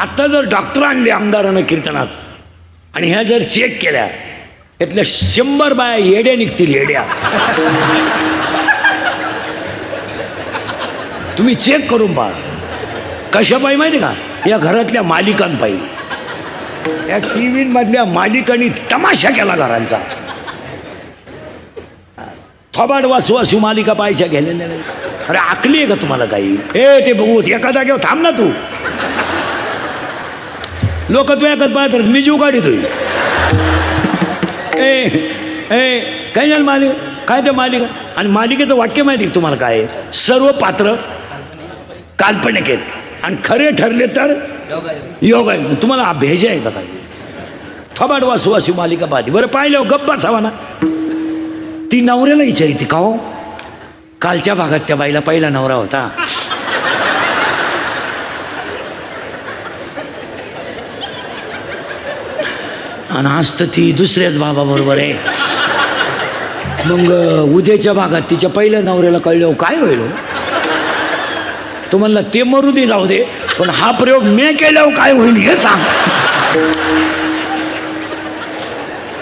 आता जर डॉक्टर आणले आमदारानं कीर्तनात आणि ह्या जर चेक केल्या यातल्या 100 बाया येड्या निघतील येड्या. तुम्ही चेक करून पहा. कशा पाहिजे माहिती का? या घरातल्या मालिकांपाहिजे. या टीव्ही मधल्या मालिकांनी तमाशा केला घरांचा. थोबाड वासू वासू मालिका पाहायच्या गेलेल्या नाही. अरे आकली आहे का तुम्हाला काही? ते बघू एका जागेवर थांब ना तू. लोक तू एकच पाहत मी जीव काढतोय. काय झालं मालिका? काय ते मालिका? आणि मालिकेचं वाक्य माहिती आहे तुम्हाला काय? सर्व पात्र काल्पनिक आहेत आणि खरे ठरले तर योग आहे. तुम्हाला भेज आहे का काय? थोबाड वासू वासू मालिका पाहते. बरं पाहिलं गप्प बसावा ना. ती नवऱ्याला विचारी ती का हो कालच्या भागात त्या बाईला पहिला नवरा होता. आणि आज तर ती दुसऱ्याच बाबा बरोबर आहे. मग उद्याच्या भागात तिच्या पहिल्या नवऱ्याला कळलं काय होईल? तो म्हणला ते मरू दे जाऊ दे पण हा प्रयोग मी केल्यावर काय होईल हे सांग.